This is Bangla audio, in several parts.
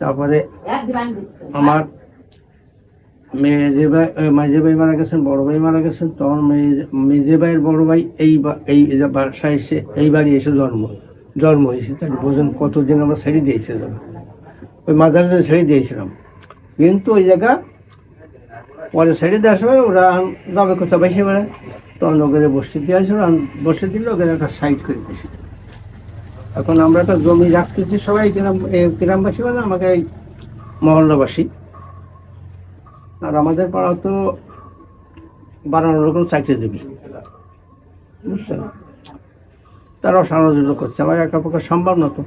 তারপরে আমার মেজে ভাই মারা গেছেন, বড় ভাই মারা গেছেন। তখন মেজে ভাইয়ের বড় ভাই এই বাসায় এসে এই বাড়ি এসে জন্ম হয়েছে। তাই বোঝেন কতদিন আমরা ছেড়ে দিয়েছিলাম, ওই মাঝারে ছেড়ে দিয়েছিলাম। কিন্তু ওই জায়গা পরে ছেড়ে দেওয়ার সময় ওরা যাবে কোথাও বেশি বেড়ায়, তখন ওখানে বসতে দিয়ে আসলো, বসতে দিল, ওখানে একটা সাইড করে দিয়েছি। এখন আমরা একটা জমি রাখতেছি সবাই, গ্রামবাসী মানে আমাকে এই মহল্লাবাসী। আর আমাদের পাড়া তো 12 রকম চাকরি দেবী, বুঝছেন। তারাও সাহায্য করছে, আমার একটা পক্ষে সম্ভব না তো,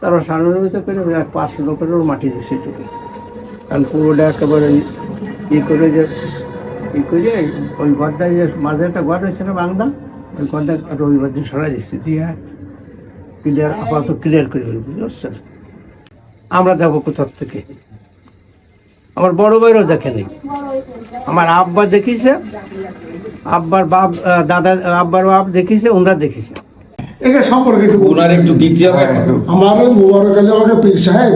তারাও সাহায্য করে 5 লোকেরও মাটি দিচ্ছে টুকি। কারণ পুরোটা একেবারে করে ওই ঘরটা যে মাঝে একটা ঘর রয়েছে না বাংলা, ওই ঘরটা রবিবার দিন সরাই দিচ্ছি, দিয়ে আপাতত ক্লিয়ার করে ফেলবো, বুঝছেন। আমরা দেখো কোথার থেকে, আমার বড় ভাইরও দেখে নেই, আমার আব্বা দেখিছে, আব্বার বাপ দাদা, আব্বার বাপ দেখিছে, ওনারা দেখিছে। এটা সম্পর্কে একটু দ্বিতীয় আমার মোবারক আলী আমাকে পীর সাহেব,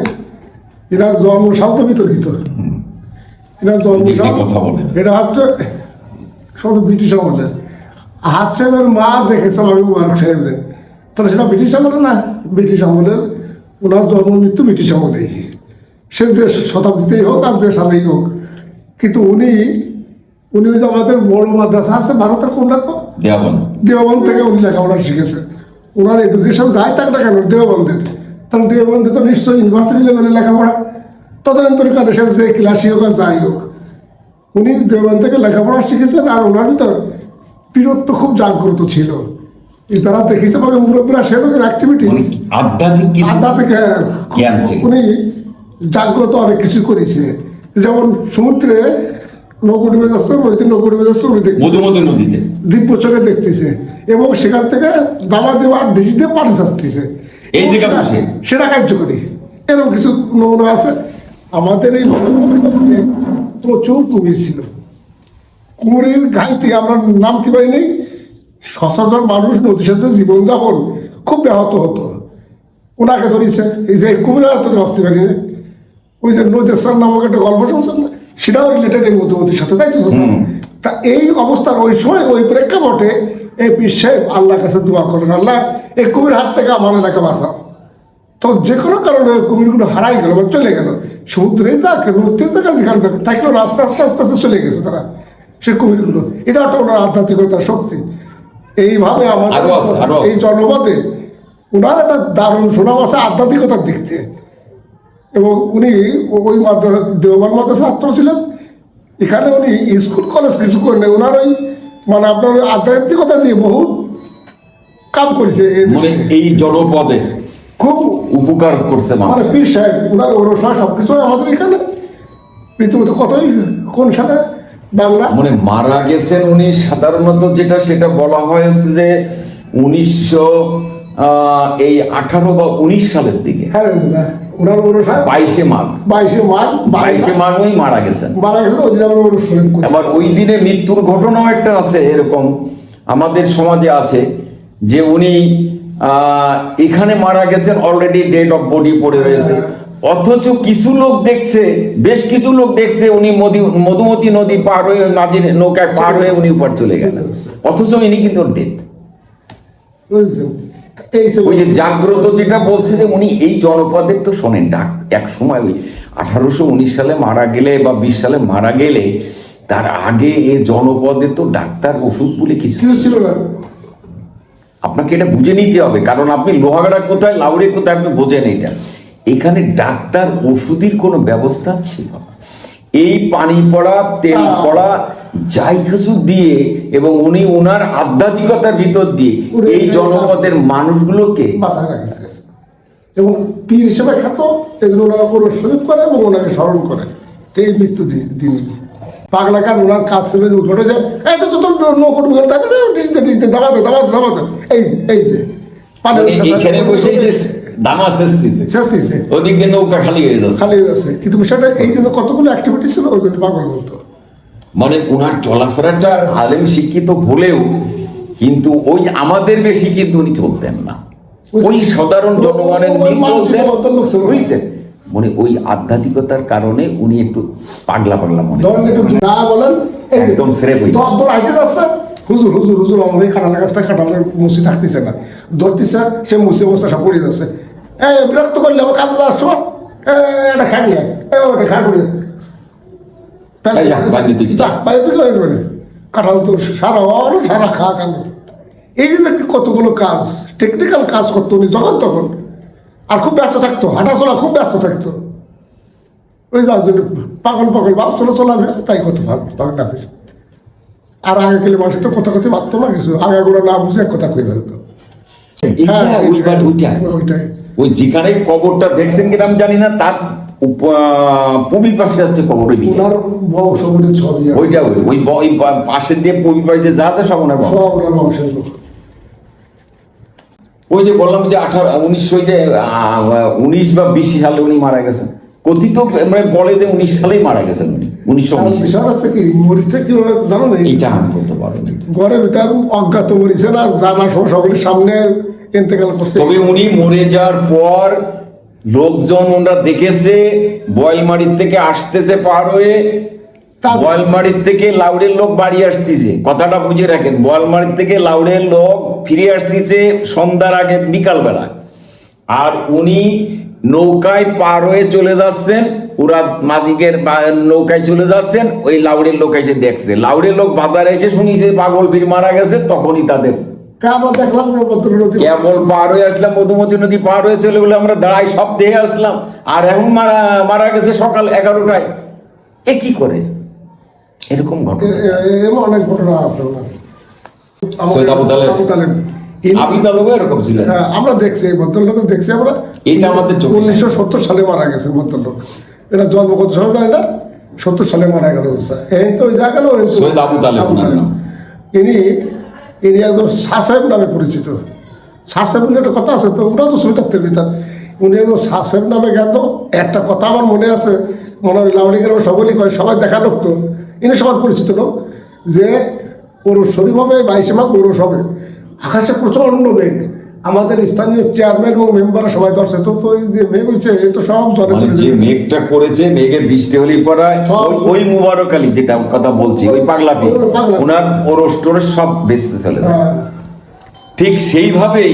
এরা জন্মসাল তো বিতর্কিত, এরা জন্মসাল এটা হচ্ছে সব ব্রিটিশ আমলের। হাত সাহেবের মা দেখেছে আমি মোবারক সাহেবের, তাহলে সেটা ব্রিটিশ আমলে না, ব্রিটিশ আমলের। ওনার জন্ম মৃত্যু ব্রিটিশ আমলেই, সে যে শতাব্দীতেই হোক আর যে সালেই হোক। কিন্তু উনি ওই যে আমাদের বড় মাদ্রাসা আছে ভারতের কোনটা তো দেওবন্দ থেকে উনি লেখাপড়া শিখেছে। ওনার এডুকেশন যাই থাক না কেন দেওবন্দের, তাহলে দেওবন্দে তো নিশ্চয়ই ইউনিভার্সিটি লেভেলে লেখাপড়া, তদান্তরিকার দেশের যে ক্লাসই হোক আর যাই হোক, উনি দেওবন্দ থেকে লেখাপড়া শিখেছেন। আর ওনার ভিতর বীরত্ব খুব জাগ্রত ছিল। যারা দেখেছে আমাকে মুরব্বীরা সেরকম অ্যাক্টিভিটিস আধ্যাত্মিক উনি জাগ্রত অনেক কিছু করেছে। যেমন সমুদ্রে নৌকোডুবে যাচ্ছে, নৌকোডুবে যাচ্ছে, নদীতে দিব্য চোখে দেখতেছে, এবং সেখান থেকে দাবা দেওয়া ডিশ দিয়ে পানি ছাড়তেছে, সেটা কার্যকরী। এরকম কিছু নমুনা আছে। আমাদের এই প্রচুর কুমির ছিল, কুমিরের গাইতে আমরা নামতে পারি নেই। সচরাচর মানুষ নদীর সাথে জীবনযাপন খুব ব্যাহত হতো। ওনাকে ধরেছে এই যে কুমিরের হাতে বাঁচতে পারি না। ওই যে নদীর নামক একটা গল্প শুনছেন না, সেটাও রিলেটেড এই মধ্যবর্তীর সাথে, তাই তো? তা এই অবস্থার ওই সময় ওই প্রেক্ষাপটে এই পীর সাহেব আল্লাহর কাছে দোয়া করলেন, আল্লাহ এই কুমির হাত থেকে আমার এলাকা বাঁচাও। তো যে কোনো কারণে কুমিরগুলো হারাই গেল বা চলে গেল, সমুদ্রে যাক নদীর জায়গা যেখানে যাক থাকলেও আস্তে আস্তে আস্তে আস্তে চলে গেছে তারা, সে কুমিরগুলো। এটা একটা ওনার আধ্যাত্মিকতার শক্তি। এইভাবে আমাদের এই জনপদে ওনার একটা দারুণ সুনাম আছে আধ্যাত্মিকতার দিক থেকে। এবং উনি ওই মাদ্রাসা দেওবন্দ মাদ্রাসা ছাত্র ছিলেন। এখানে উনি স্কুল কলেজ কিছু করেন, ওনার ওই মানে আপনার আধ্যাত্মিকতা দিয়ে বহু কাম করেছে এই জনপদে, খুব উপকার করছে। মানে পীর সাহেব ওনার ওরসা সবকিছু আমাদের এখানে রীতিমতো কতই কোন সাথে বাংলা মানে মারা গেছেন উনি। সাধারণত যেটা সেটা বলা হয়েছে যে 1918 বা 19 সালের দিকে, হ্যাঁ ওনার ওরসা 22 মাঘ মারা গেছেন। ওই দিন আমরা ওরস করি। আবার ওই দিনে মৃত্যুর ঘটনাও একটা আছে এরকম আমাদের সমাজে আছে, যে উনি এখানে মারা গেছেন, অলরেডি ডেড অফ বডি পড়ে রয়েছে, অথচ কিছু লোক দেখছে, বেশ কিছু লোক দেখছে উনি মধুমতি নদী পার হয়ে মাঝে নৌকায় পার হয়ে উনি উপর চলে গেলেন, অথচ ইনি কিন্তু ডেথ। ওই যে জাগ্রত যেটা বলছে যে উনি এই জনপদের তো শোনেন ডাক, এক সময় ওই 1819 সালে মারা গেলে বা 20 সালে মারা গেলে তার আগে এই জনপদে তো ডাক্তার ওষুধ বলে কিছু ছিল না। আপনাকে এটা বুঝে নিতে হবে, কারণ আপনি লোহাগাড়া কোথায় লাউড়ে কোথায় আপনি বোঝেন এটা। এখানে ডাক্তার ওষুধের কোনো ব্যবস্থা ছিল না। এই পানি পড়া তেল পড়া যাই কিছু দিয়ে এবং উনি ওনার আধ্যাত্মিকতার ভিতর দিয়ে এই জনপদের মানুষগুলোকে বাঁচায় রাখতেছে এবং পীর হিসেবে খ্যাত। এগুলো ওনারা ওরস শরীফ করে এবং ওনাকে স্মরণ করে এই মৃত্যু দিন। পাগলা কার ওনার কাজ ছিল উঠে যায়, এই তো তোর নৌকো থাকে দাবাতে এই যে এখানে বসে দামা শেষতিছে ওদিকে নৌকা খালি হয়ে যাচ্ছে। কিন্তু বিষয়টা এই যে কতগুলো অ্যাক্টিভিটি ছিল ওই জন্য পাগল বলতো। মানে ওনার চলাফেরাটা আলেম শিক্ষিত হলেও কিন্তু ওই আমাদের বেশি কিন্তু উনি চলতেন না, ওই সাধারণ জনগণের বুঝছেন মানে ওই আধ্যাত্মিকতার কারণে উনি একটু পাগলা পাগলা মনে ধরেন একটু না বলেন একদম সেরে বই তোর আইতে যাচ্ছে হুজুর হুজুর হুজুর আমার এই কাঁঠালের গাছটা কাঁঠালের মুসি থাকতেছে না ধরতেছে সে মুসি অবস্থা সব পড়ে যাচ্ছে বিরক্ত করলে আমার কাজে আসছো এটা খাই নিয়ে ওটা খাই পড়ে বাইরে থেকে হয়ে যাবে কাঁঠাল তো সারা খা কাল এই যে কতগুলো কাজ টেকনিক্যাল কাজ করতো উনি যখন তখন আর খুব ব্যস্ত থাকতো হাঁটাচলা খুব ব্যস্ত থাকতো ওই যার জন্য পাগল পাগল বাস চলাবে তাই কত ভাগ ডাকে আর আগে গেলে মানুষ তো কথা কথা ভাবতো না কিছু আগাগুলো না বুঝে এক কথা কই ফেলতো ওইটাই ওই যেখানে কবরটা দেখছেন কিনা আমি জানি না তার পূর্বী পাশে আছে কবর ওই ওনার বংশগুলির ছবি ওইটা ওই পাশের দিয়ে পূর্বী পাশে যা আছে সব ওনার সব ওনার বংশের লোক ওই যে বললাম যে 19 বা 20 সালে উনি মারা গেছেন কথিত মানে বলে যে 19 সালেই মারা গেছেন উনি 1919 বিষয় আছে কি মরিচে কি জানো না এইটা আমি বলতে পারবো না ঘরের ভিতর অজ্ঞাত মরিচে না জানা সকলের সামনে ইন্তেকাল করছে তবে উনি মরে যাওয়ার পর লোকজন ওনারা দেখেছে বয়লমারির থেকে আসতেছে পার হয়ে বয়লমারির থেকে লাউড়ের লোক বাড়ি আসতেছে কথাটা বুঝে রাখেন বয়লমারির থেকে লাউড়ের লোক ফিরে আসতেছে সন্ধ্যার আগে বিকালবেলা আর উনি নৌকায় পার হয়ে চলে যাচ্ছেন ওরা মালিকের নৌকায় চলে যাচ্ছেন ওই লাউড়ের লোক এসে দেখছে লাউড়ের লোক বাজারে এসে শুনিছে পাগল পীর মারা গেছে তখনই তাদের কেবল পার হয়ে আসলাম মধুমতি নদী পার হয়ে চলে বলে আমরা দাঁড়াই সব দেখে আসলাম আর এখন মারা গেছে সকাল 11টায় এ কি করে এরকম ঘটনা অনেক ঘটনা আছে সৈয়দ আবু তালেব এরকম ছিল আমরা দেখছি এই ভদ্রলোক দেখছি আমরা এটা আমাদের 1970 সালে মারা গেছে ভদ্রলোক এরা জন্ম কত সালে জানি না 70 সালে মারা গেল এই তো ওই জায়গা গেল সৈয়দ আবু তালেব ইনি একজন সাহেব নামে পরিচিত সাহেব বলে একটা কথা আছে তো ওরা তো সৈয়দের ভিতর উনি একজন সাহেব নামে জ্ঞাত একটা কথা আমার মনে আছে মনে হয় লাউডি গেলে সকলেই কয় সবাই দেখা লোক তো ইনি সবার পরিচিত লোক যে পৌরস শরীফ হবে 22 মাঘ পৌরস হবে আকাশে প্রচন্ড মেঘ আমাদের স্থানীয় চেয়ারম্যান এবং মেম্বাররা সবাই ধরছে তো এই যে মেঘ হচ্ছে এই তো সব জলে যে মেঘটা করেছে মেঘে বৃষ্টি হলি পড়া ওই মুবারক আলী যেটা কথা বলছি ওই পাগলাপি ওনার পৌরস টোরস সব বেঁচতে চলে ঠিক সেইভাবেই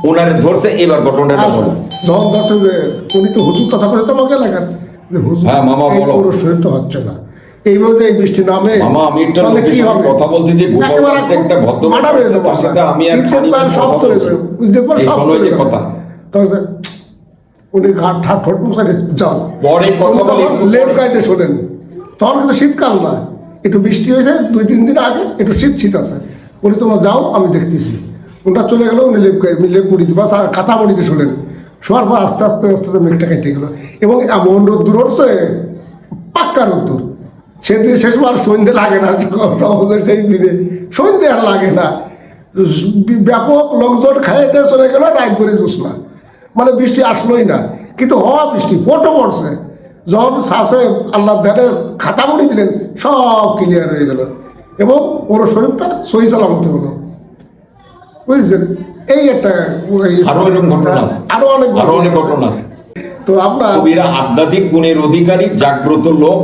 ওনারে ধরছে এবার ঘটনাটা বলো যখন ধরছে যে উনি তো হুজুর কথা বলে তো আমাকে লাগান যে হুজুর মামা বলো পৌরস শরীফ তো হচ্ছে না এইভাবে এই বৃষ্টি নামে মামা আমি একটা লোকের সাথে কথা বলতে যে একটা ভদ্রলোক আছে তার সাথে আমি আর সব চলে যাবে কথা তবে উনি ঘাট ঠাট ঠোঁট মুছাই যান পরে কথা বলে লেপ গাইতে শোনেন তখন কিন্তু শীতকাল না একটু বৃষ্টি হয়েছে 2-3 দিন আগে একটু শীত আছে উনি তোমরা যাও আমি দেখতেছি ওটা চলে গেল উনি লেপ মুড়িতে বা কাঁথা মুড়িতে শোনেন শোয়ার পর আস্তে আস্তে আস্তে মেঘটা কেটে গেল এবং এমন রোদ্দুর উঠছে পাক্কা রোদ্দুর সেদিন শেষ আর সন্ধ্যে লাগে না সেই দিনে সন্ধ্যে আর লাগে না ব্যাপক লোকজন খাইয়ে চলে গেল রাইট করে জোসনা মানে বৃষ্টি আসলোই না কিন্তু হওয়া বৃষ্টি ফটো পড়ছে যখন শ্বাসে আল্লাহ ধ্যানে খাতা মুড়ি দিলেন সব ক্লিয়ার হয়ে গেল এবং ওর শরীরটা সহি চালামতে হলো বুঝছেন এই একটা আরো অনেক ঘটনা আছে তো আমরা আধ্যাত্মিক গুণের অধিকারী জাগ্রত লোক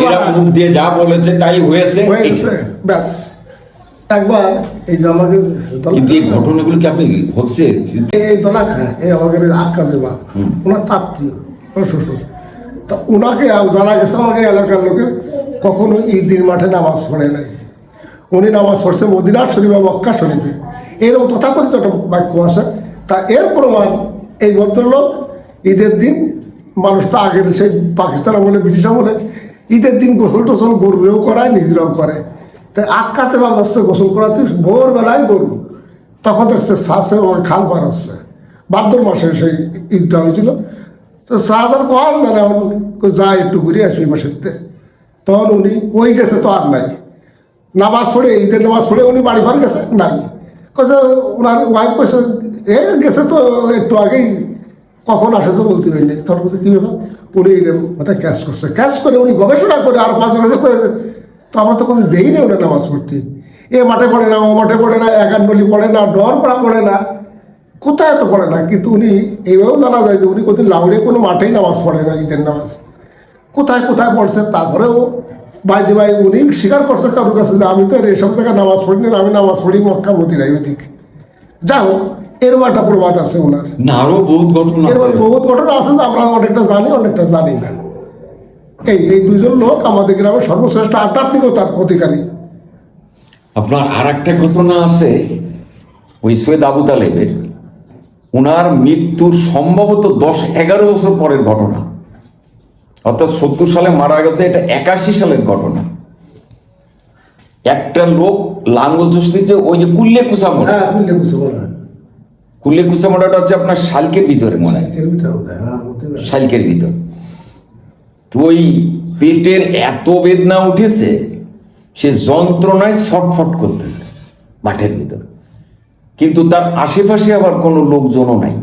এরা মুখ দিয়ে যা বলেছে তাই হয়েছে ব্যাস একবার এই যে আমাকে কিন্তু এই ঘটনাগুলো কি আপনি হচ্ছে এই দলা খায় এই আমাকে আটকা দেবা ওনার তাপ্তি ওর শ্বশুর তা ওনাকে জানা গেছে আমাকে এলাকার লোকে কখনো ঈদের মাঠে নামাজ পড়ে নাই উনি নামাজ পড়ছে মদিনা শরীফ মক্কা শরীফে এরকম তথাকথিত একটা বাক্য আছে তা এর প্রমাণ এই ভদ্রলোক ঈদের দিন মানুষ তো আগের সেই পাকিস্তান আমলে ব্রিটিশ আমলে ঈদের দিন গোসল টোসল গরুরেও করায় নিজেরাও করে তাই আকাশে বাজ আসছে গোসল করাতে ভোরবেলায় গরু তখন দেখছে শ্বাসে খাল পার হচ্ছে ভাদ্র মাসে সেই ঈদটা হয়েছিল তো শাহজাহান কল জানে এখন যায় একটু ঘুরে আসি এই মাসেরতে তখন উনি ওই গেছে তো আর নাই নামাজ পড়ে ঈদের নামাজ পড়ে উনি বাড়ি ঘর গেছে নাই কছে ওনার ওয়াইফ কইছে গেছে তো একটু আগেই কখন আসে তো বলতে পারিনি তখন বলছে কী ব্যাপার উনি মাথায় ক্যাশ করছে ক্যাশ করে উনি গবেষণা করে আর 5 বছর করে তো আমরা তো কোনো দেইনি ওটা নামাজ পড়তে এ মাঠে পড়ে না ও মাঠে পড়ে না একান্নলি পড়ে না ডর পাড়া পড়ে না কোথায় তো পড়ে না, কিন্তু উনি এইভাবেও জানা যায় যে উনি কোথাও লাউড়ে কোনো মাঠেই নামাজ পড়ে না, ঈদের নামাজ কোথায় কোথায় পড়ছে। তারপরেও বাইদে ভাই উনি স্বীকার করছে কারোর কাছে যে আমি তো এইসব জায়গায় নামাজ পড়ি না, আমি নামাজ পড়ি মক্কা মদিনায় ওইদিক। যা হোক, এরও একটা প্রবাদ আছে ওনার, না আরো বহুত ঘটনা আছে। এরকম বহুত ঘটনা আছে যে আমরা অনেকটা জানি অনেকটা জানি না। এই দুইজন লোক আমাদের গ্রামের সর্বশ্রেষ্ঠ আধ্যাত্মিকতার অধিকারী। আপনার আর একটা ঘটনা আছে ওই সৈয়দ আবু তালেবের, ওনার মৃত্যুর সম্ভবত 10-11 বছর পরের ঘটনা, অর্থাৎ 70 সালে মারা গেছে, এটা 81 সালের ঘটনা। একটা লোক লাঙ্গল চষতেছে ওই যে কুল্লে কুচামোড়া, হ্যাঁ, বুঝলে বুঝতে পারলাম। কুল্লে কুচামোড়াটা হচ্ছে আপনার শালকের ভিতরে মনে হয়, শালকের ভিতর। তো ওই পেটের এত বেদনা উঠেছে, সে যন্ত্রণায় ছটফট করতেছে মাঠের ভিতর, কিন্তু তার আশেপাশে আবার কোনো লোকজনও নাই।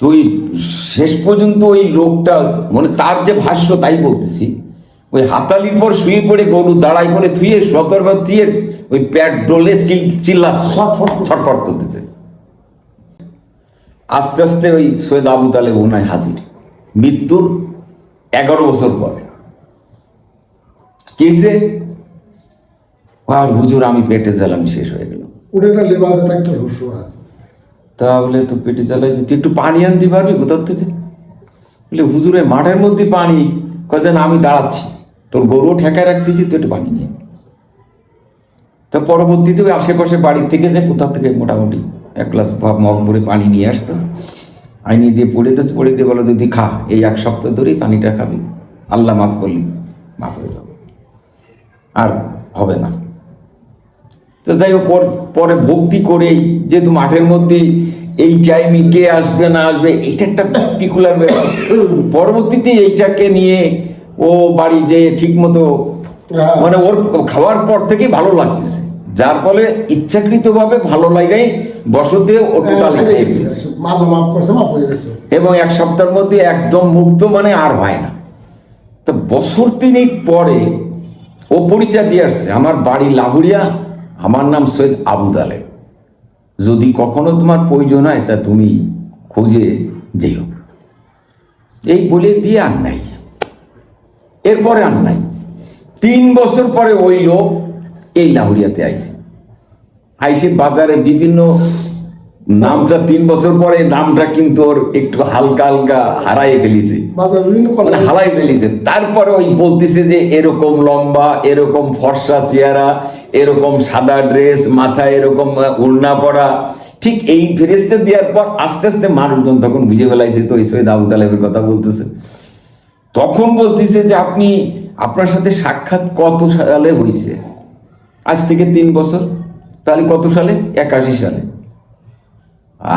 তো ওই শেষ পর্যন্ত ওই লোকটা, মানে তার যে ভাষ্য তাই বলতেছি, ওই হাতালির পর শুয়ে পড়ে গরু দাঁড়াই করে থুয়ে সতর্কবার দিয়ে ওই প্যাট ডোলে চিল্লা ছটফট করতেছে। আস্তে আস্তে ওই সৈয়দ আবু তালেব ওনায় হাজির, মৃত্যুর 11 বছর পর। কেসে আর হুজুর আমি পেটে জ্বালামি শেষ হয়ে গেল। ওটা লেবাসে থাকতো সবসময়। তাহলে তো পেটে জ্বালাইছে, তুই একটু পানি আনতে পারবি কোথার থেকে? বলে হুজুরে মাঠের মধ্যে পানি, কয়ে না আমি দাঁড়াচ্ছি, তোর গরু ঠেকায় রাখতেছি, তুই একটু পানি নিয়ে। তা পরবর্তীতে ওই আশেপাশে বাড়ির থেকে যে কোথা থেকে মোটামুটি 1 গ্লাস মগ ভরে পানি নিয়ে আসতো, আইনি দিয়ে পড়ে দিয়ে বলো তুই খা, এই 1 সপ্তাহ ধরেই পানিটা খাবি, আল্লাহ মাফ করলি, মাফ হয়ে যাবে, আর হবে না। তো যাই হোক, পরে ভক্তি করেই, যেহেতু মাঠের মধ্যে এই টাইমে কে আসবে না আসবে এটা একটা পার্টিকুলার ব্যাপার, পরবর্তীতে এইটাকে নিয়ে ও বাড়ি যেয়ে ঠিক মতো, মানে ওর খাওয়ার পর থেকেই ভালো লাগতেছে, যার ফলে ইচ্ছাকৃতভাবে ভালো লাগাই বসতে ও টোটাল খেয়ে ফেলেছে। এবং 1 সপ্তাহের মধ্যে একদম মুক্ত, মানে আর হয় না। তো বছর 3 পরে ও পরিচয় দিয়ে আসছে, আমার বাড়ি লাহুরিয়া, আমার নাম সৈয়দ আবু তালেব, যদি কখনো তোমার প্রয়োজন হয় তা তুমি খুঁজে যেও। এই বলে দিয়ে আর নাই, এরপরে আর নাই। 3 বছর পরে ওই লোক এই লাহুরিয়াতে আইসে বাজারে বিভিন্ন নামটা 3 বছর পরে নামটা কিন্তু ওর একটু হালকা হালকা হারাই ফেলিছে, মানে হারাই ফেলিছে। তারপরে ওই বলতেছে যে এরকম লম্বা, এরকম ফর্সা চেহারা, এরকম সাদা ড্রেস, মাথায় এরকম ওড়না পরা, ঠিক এই ফেরেশতা দেওয়ার পর আস্তে আস্তে মানুষজন তখন বুঝে ফেলাইছে তো এই সৈয়দ আবু তালেবের কথা বলতেছে। তখন বলতেছে যে আপনার সাথে সাক্ষাৎ কত সালে হয়েছে? আজ থেকে 3 বছর, তাহলে কত সালে? 81 সালে।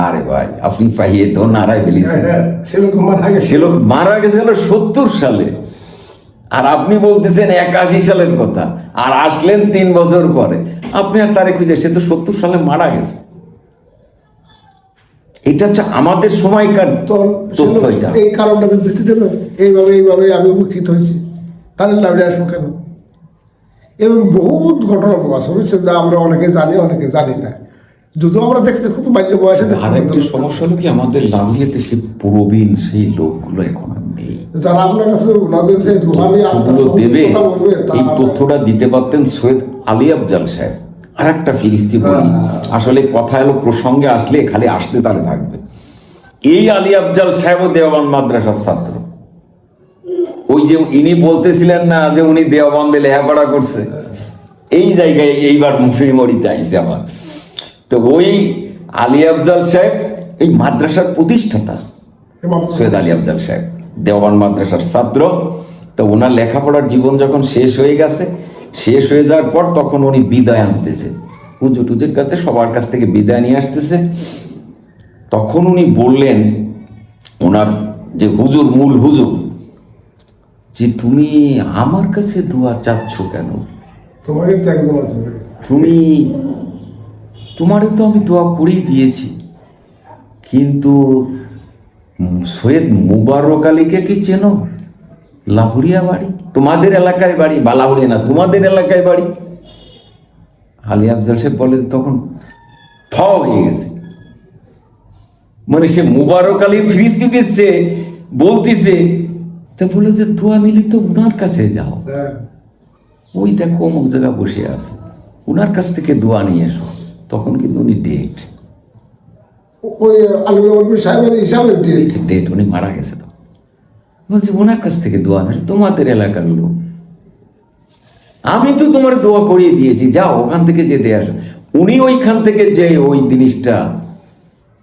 আরে ভাই, আপনি পাইয়ে তো নারায় ফেলিছেন, সে লোক মারা গেছিল 70 সালে, আর আপনি বলতেছেন 81 সালের কথা, আর আসলেন 3 বছর পরে। আপনি আর তারে খুঁজে, সে তো 70 সালে মারা গেছে। এটা হচ্ছে আমাদের সময়কার তথ্য। এটা এই কারণটা বিবৃতি দেবে, এইভাবে আমি উপকৃত হয়েছি, তাহলে লাভে আসবো কেন? এরকম বহুত ঘটনা আছে বুঝছেন, যা আমরা অনেকে জানি অনেকে জানি না। যদিও আমরা দেখছি খুব বাল্য বয়সে। আর একটা সমস্যা হলো কি, আমাদের লাউরিয়াতে সে প্রবীণ সেই লোকগুলো এখন আর নেই, যারা আপনার কাছে ওনাদের যে রুহানি তথ্যগুলো দেবে। এই তথ্যটা দিতে পারতেন সৈয়দ আলী আফজাল সাহেব। আর একটা ফিরিস্তি বলি, আসলে কথা এলো প্রসঙ্গে আসলে খালি আসতে তাহলে থাকবে। এই আলী আফজাল সাহেবও দেওয়ান মাদ্রাসার ছাত্র। ওই যে ইনি বলতেছিলেন না যে উনি দেওবন্দে লেখাপড়া করছে, এই জায়গায় এইবার মেমোরিতে আইছে আমার। তো ওই আলী আফজাল সাহেব এই মাদ্রাসার প্রতিষ্ঠাতা, সৈয়দ আলী আফজাল সাহেব দেওয়ান মাদ্রাসার ছাত্র। তো ওনার লেখাপড়ার জীবন যখন শেষ হয়ে গেছে, শেষ হয়ে যাওয়ার পর তখন উনি বিদায় আনতেছে, হুজুর টুজুর কাছে সবার কাছ থেকে বিদায় নিয়ে আসতেছে। তখন উনি বললেন ওনার যে হুজুর, মূল হুজুর, যে তুমি আমার কাছে দোয়া চাচ্ছ কেন? তোমারে তো আমি দোয়া করেই দিয়েছি, কিন্তু সৈয়দ মুবারক আলীকে কি চেনো? লাহুরিয়া বাড়ি, তোমাদের এলাকায় বাড়ি, বা লাহুরিয়া না, তোমাদের এলাকায় বাড়ি। আলী আফজাল সাহেব বলে তখন থ হয়ে গেছে, মানে সে মুবারক আলী ফিরিস্তি দিচ্ছে, বলতিছে, তা বলে যে দোয়া নিলি তো উনার কাছে যাও, ওই দেখো অমুক জায়গা বসে আছে, উনার কাছ থেকে দোয়া নিয়ে এসো। তখন কিন্তু উনি ডেট ওই আলমী সাহেবের হিসাবে দিয়েছে ডেট, উনি মারা গেছে। তো বলছে ওনার কাছ থেকে দোয়া নেই, তোমাদের এলাকার লোক, আমি তো তোমার দোয়া করিয়ে দিয়েছি, যাও ওখান থেকে যেতে আসো। উনি ওইখান থেকে যে ওই জিনিসটা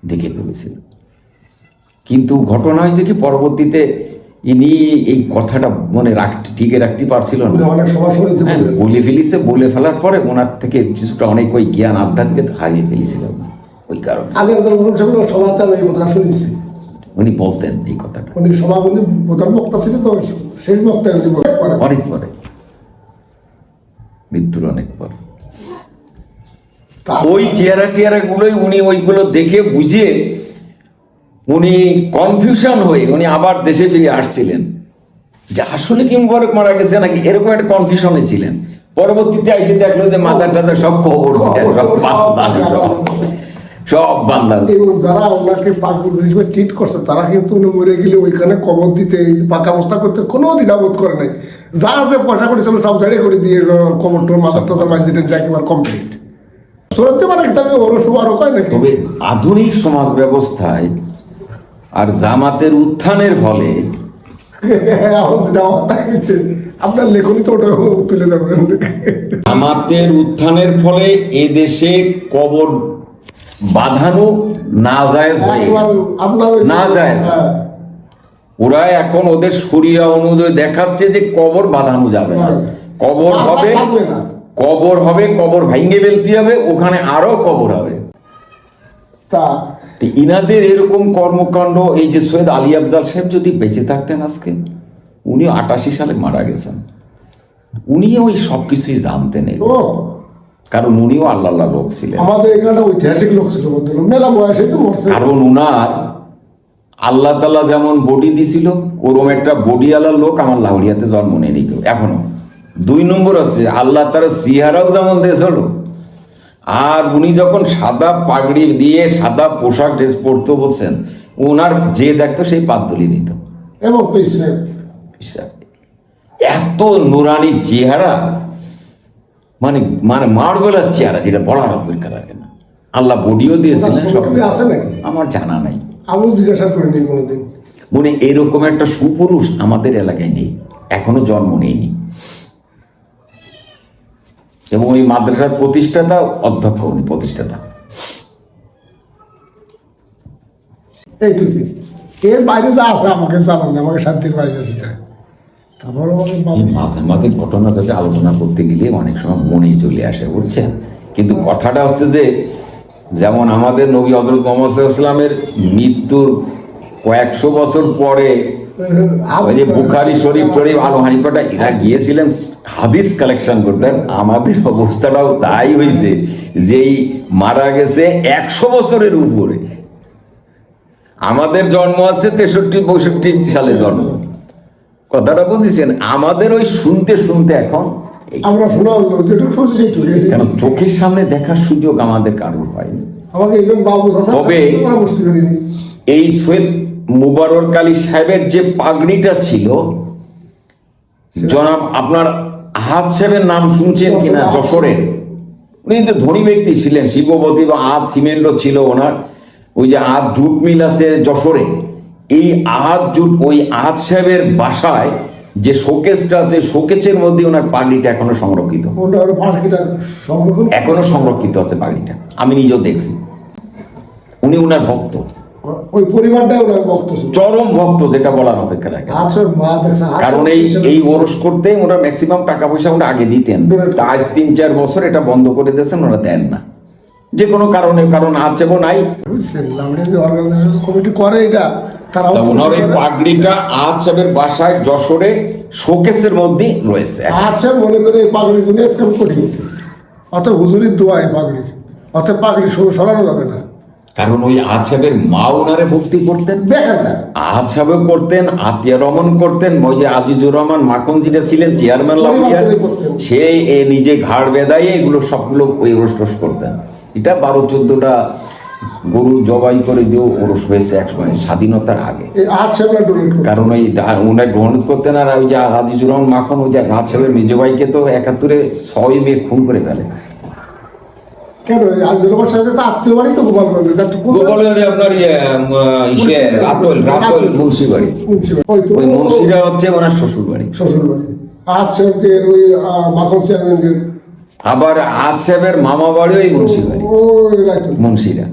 দেখে ফেলেছিল। কিন্তু ঘটনা হয়েছে কি, পরবর্তীতে ইনি এই কথাটা মনে টিকে রাখতে পারছিল না, অনেক সময় শুনতে হ্যাঁ, বলে ফেলিছে। বলে ফেলার পরে ওনার থেকে কিছুটা অনেক ওই জ্ঞান আধ্যাত্মিক হারিয়ে ফেলেছিল। ওই কারণে আমি সমাজটা এই কথা শুনেছি, উনি বলতেন এই কথাটা উনি সভাপতি প্রধান বক্তা ছিল, তো শেষ বক্তা অনেক পরে, মৃত্যুর অনেক পরে। ওই চেহারা টেয়ারা গুলোই উনি ওইগুলো দেখে বুঝে উনি কনফিউশন হয়ে উনি আবার দেশে ফিরে আসছিলেন, যে আসলে কি মুবারক মারা গেছে নাকি, এরকম একটা কনফিউশনে ছিলেন। পরবর্তীতে এসে দেখলো যে মাথার টাথা সব খবর, সব বান্দা। এবং যারা ওনাকে পাগল হিসেবে ট্রিট করছে তারা কিন্তু উনি মরে গেলে ওইখানে কবর দিতে, পাকা অবস্থা করতে কোনো দ্বিধাবোধ করে নাই। যা যে পয়সা করেছিল সব ঝাড়ে করে দিয়ে কবরটার মাথার টাথার মাঝে একেবারে কমপ্লিট সরতে পারে। তাহলে ওর সময় আরো কয় নাকি। তবে আধুনিক সমাজ ব্যবস্থায় আর জামাতের উত্থানের ফলে আপনার লেখনী তো ওটা তুলে দেবেন। জামাতের উত্থানের ফলে এদেশে কবর বাঁধানো নাজায়েজ হয়ে গেছে, নাজায়েজ। ওরা এখন ওদের শরিয়া অনুযায়ী দেখাচ্ছে যে কবর বাঁধানো যাবে না, কবর হবে, কবর হবে, কবর ভাঙ্গে ফেলতে হবে, ওখানে আরো কবর হবে। তা ইনাদের এরকম কর্মকাণ্ড, এই যে সৈয়দ আলী আফজাল সাহেব যদি বেঁচে থাকতেন আজকে, উনি 88 সালে মারা গেছেন, উনি ওই সবকিছুই জানতেন, কারণ উনিও আল্লাহ লোক ছিলেন। আমাদের এখানে ঐতিহাসিক লোক ছিল, মেলা বয়সে তো মরছে। কারণ উনার আল্লাহ তাআলা যেমন বডি দিছিল, ওরকম একটা বডি আলার লোক আমার লাউড়িয়াতে জন্ম নেয়নি কেউ এখনো। 2 নম্বর আছে, আল্লাহ তার সিহারাও যেমন দিয়েছিল, আর উনি যখন সাদা পাগড়ি দিয়ে সাদা পোশাক ড্রেস পরতে বলছেন, ওনার যে দেখতো সেই পাতদলি নিত। এবং এত নুরানি চেহারা, মানে মানে মার্বেলার চেহারা, যেটা বলার অপেক্ষা রাখে না। আল্লাহ বডিও দিয়েছিলেন, আছে নাকি আমার জানা নাই, আমি জিজ্ঞাসা করিনি কোনোদিন। মনে এরকম একটা সুপুরুষ আমাদের এলাকায় নেই, এখনো জন্ম নেয়নি। এবং ওই মাদ্রাসার প্রতিষ্ঠাতা অধ্যক্ষ, উনি প্রতিষ্ঠাতা। এইটুকুই, এর বাইরে যা আছে আমাকে জানান, আমাকে শান্তির বাইরে সেটা। তারপরে মাঝে মাঝে ঘটনা যাতে আলোচনা করতে গেলে অনেক সময় মনেই চলে আসে, বুঝছেন। কিন্তু কথাটা হচ্ছে যে, যেমন আমাদের নবী হযরত মুহাম্মদ সাল্লাল্লাহু আলাইহি ওয়াসাল্লামের মৃত্যুর কয়েকশো বছর পরে ওই যে বুখারী শরীফ টরীফ আল হানিফাটা এরা গিয়েছিলেন হাদিস কালেকশন করতেন। আমাদের অবস্থাটাও তাই হয়েছে, যেই মারা গেছে 100 বছরের উপরে, আমাদের জন্ম আছে 63-62 সালে জন্ম। কথাটা বুঝেছেন, আমাদের ওই শুনতে শুনতে এখন আমরা শোনা যেটুকু শুনছি সেইটুকু, কেন চোখের সামনে দেখার সুযোগ আমাদের কারোর হয়নি। আমাকে একজন বাবু তবে এই সৈয়দ মুবারক আলী সাহেবের যে পাগড়িটা ছিল, জনাব আপনার আহাদ সাহেবের নাম শুনছেন কিনা, যশোরের, উনি কিন্তু ধনী ব্যক্তি ছিলেন, শিল্পপতি বা আহাদ সিমেন্টও ছিল ওনার, ওই যে আহাদ জুট মিল আছে যশোরে, এই আহাদ জুট, ওই আহাদ সাহেবের বাসায় যে শোকেসটা আছে, শোকেসের মধ্যে ওনার পাগড়িটা এখনো সংরক্ষিত, এখনো সংরক্ষিত আছে পাগড়িটা, আমি নিজেও দেখছি। উনি ওনার ভক্ত, ওই পরিবারটাই ওনার ভক্ত, চরম ভক্ত, যেটা বলার অপেক্ষা রাখে। কারণ এই ওরস করতে ওরা ম্যাক্সিমাম টাকা পয়সা ওরা আগে দিতেন, আজ 3-4 বছর এটা বন্ধ করে দিয়েছেন, ওরা দেন না যে কোনো কারণে, কারণ আছে নাই। কমিটি করে এটা, তারা ওনার এই পাগড়িটা আহাদ সাহেবের বাসায় যশোরে শোকেসের মধ্যে রয়েছে। আচ্ছা, মনে করে এই পাগড়ি গুলো কঠিন, অত হুজুরির দোয়া এই পাগড়ি, অত পাগড়ি সরানো যাবে না। কারণ ওই আহাদ সাহেবের মা ওনারে ভক্তি করতেন, দেখা যায় আহাদ সাহেব করতেন, আতিয়া রহমান করতেন, ওই যে আজিজুর রহমান মাখন যেটা ছিলেন চেয়ারম্যান লাউলিয়া, সে নিজে ঘাড় বেঁধাই এগুলো সবগুলো ওই রোস্টোস করতেন। এটা 12-14টা গরু জবাই করে দিয়েও ওরস হয়েছে এক সময় স্বাধীনতার আগে। এই আজ সাহেবরা ডোনেট করে। কারণ ওই ওনার গ্রহণ করতেন, আর ওই যে আজিজুর রহমান মাখন ওই যে আজ সাহেবের মেজো ভাইকে তো 71-এ 6 মে খুন করে ফেলে। কেন আজ জনবা সাহেবের তো আত্মীয় বাড়ি তো গোপালগঞ্জে, গোপালগঞ্জে আপনার রাতল মুন্সি বাড়ি, ওই মুন্সিরা হচ্ছে ওনার শ্বশুর বাড়ি। শ্বশুর বাড়ি আজ সাহেবের ওই মাখন চেয়ারম্যানের আবার আজ সাহেবের মামা বাড়ি ওই মুন্সি বাড়ি, ওই রাইতুল মুন্সিরা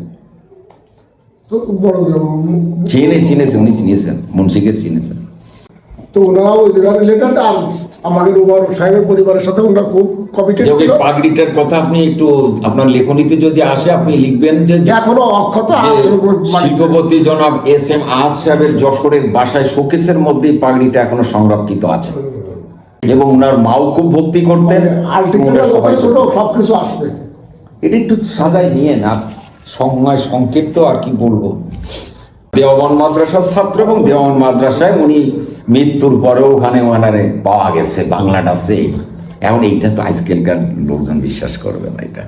তো বড় চিনেছে উনি চিনেছেন, মুন্সিকে চিনেছেন। তো ওনারা ওই জায়গার রিলেটেড। আর আমাদের ওমর সাহেবের পরিবারের সাথে ওনারা খুব কমিটেড ছিল। পাগড়িটার কথা আপনি একটু আপনার লেখনীতে যদি আসে আপনি লিখবেন যে এখনো অক্ষত আছে। শিল্পপতি জনাব SM আজ সাহেবের যশোরের বাসায় শোকেসের মধ্যে পাগড়িটা এখনো সংরক্ষিত আছে, এবং ওনার মাও খুব ভক্তি করতেন। ওনারা সবাই সবকিছু আসবে। এটা একটু সাজায় নিয়ে না, সময় সংক্ষিপ্ত আর কি বলবো। দেওয়ান মাদ্রাসার ছাত্র, এবং দেওয়ান মাদ্রাসায় উনি মৃত্যুর পরেও ওখানে ওনারে পাওয়া গেছে বাংলাটা আছে। এখন এইটা তো আজকালকার লোকজন বিশ্বাস করবে না এটা।